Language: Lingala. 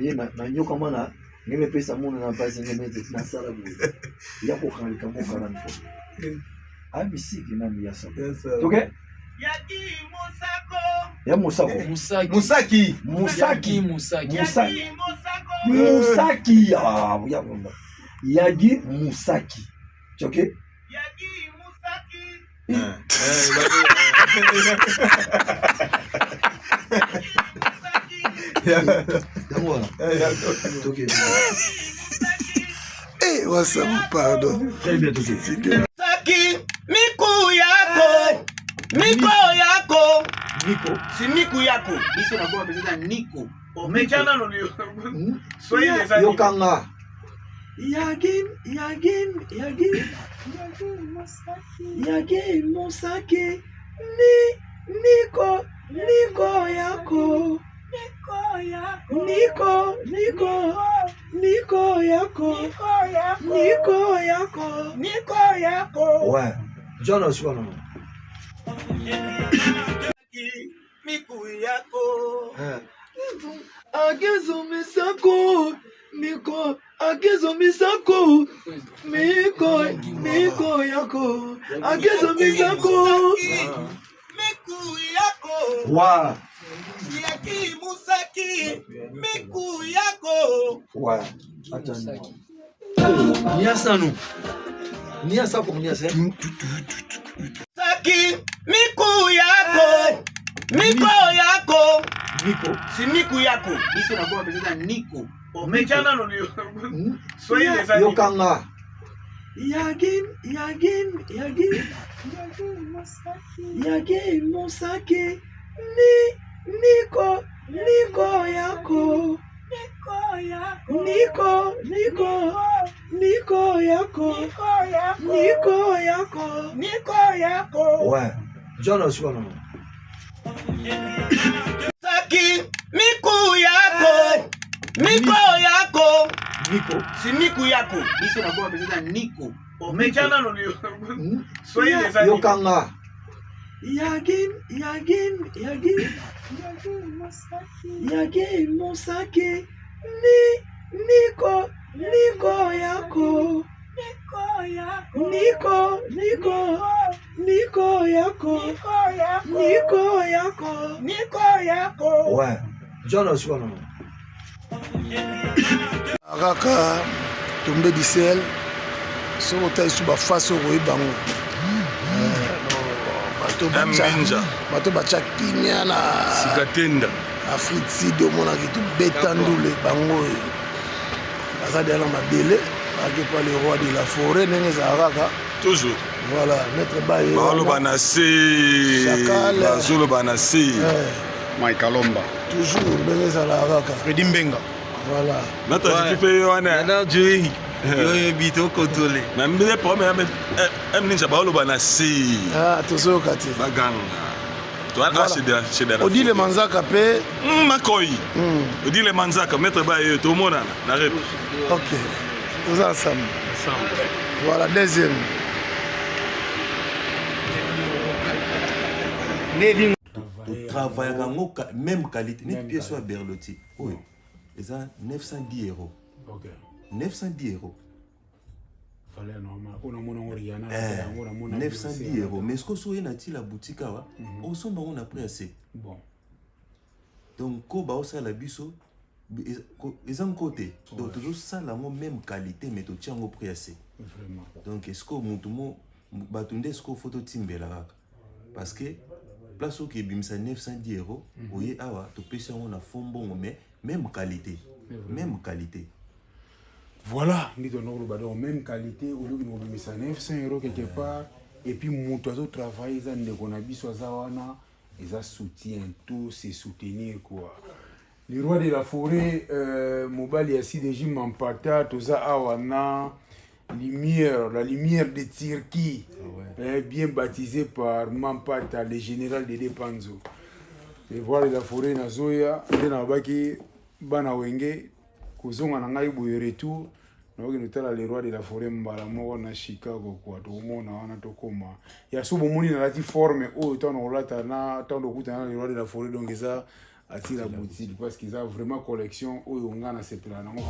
ye na nyoka mana ngeme pesa mona na base ngeme na sala bu ya ko kan ka mo karan ko abisiki na miyasa okay ya musaki ah ya bomba yagi musaki okay yagi musaki what's up, pardon. Saki, miku yako. Si miku yako. Iso na kwa pesa Nico. Omechana no lio. Swahili za yokanga. Yagi musaki. Nico yako. Niko yako. Ouais. John Osborne. Miku yako. Agezo misako. Miko yako. Agezo misako. Miku yako. Wow. Yaki musaki. Miku yako. Wow. Attends. Niasa pour niasa. Saki, miku yako. Si miku yako. Iso na kwa pesa Nico. Omechana no lio. Swahili za yokanga. Yagi musaki. Niko yako. Ouais. John Osborne. Saki, miku yako. Si miku yako. Iso na kwa pesa Nico. Omechana no lio. Swahili za yokanga. Yagi musaki. Niko yako. Ouais. John Osborne. Kaka tombe du ciel soko tai suba face ko bango bato bacha kimia na sikatenda Afrique Sud omona kitu betandule bango baza dans mabele avec pas le roi de la forêt ndenge zakaka toujours voilà maître baye Baolo banase Bazolo banase Mike Kalomba toujours ndenge zakaka Freddy Mbenga voilà maître jife wana na Joey yo bito contrôler na mbele problème ninja Baolo banase tozo kati baganga toi Odile Manzaka pe makoyi Odile Manzaka maître baye to mona na rep OK nous ensemble voilà deuxième travail même qualité ni pièce soit Berlotti oui ils ont 910 €. OK 910 €. Fallait normal on a mon Oriana 910 €. Mais ce que soit nati la boutique wa on sont on a pris assez bon donc ko ba osa la biso ils ont côté donc toujours ça la même qualité mais to tiango prix assez vraiment donc est-ce que mutumo batunde est-ce que photo timbela parce que place qui bimsa 910 €. Oye awa to pesa on a fond bon mais même qualité voilà ni to no ba même qualité au lieu de 900 € quelque part et puis mutu azo travailler za ndeko na biso za wana ils soutien tout c'est soutenir quoi le roi de la forêt mobali ya CDJ Mampata toza awana la lumière de Turquie bien baptisé par Mampata le général de Depanzo le roi de la forêt na zoya na baki bana wenge kozonga na ngai boye retour na oki notala le roi de la forêt mbala moko na Chicago quoi to mona wana to koma ya subo moni na lati forme o tano olata na tando kuta na le roi de la forêt donc ça atira boutique parce qu'ils ont vraiment collection oyo nga na sepela nango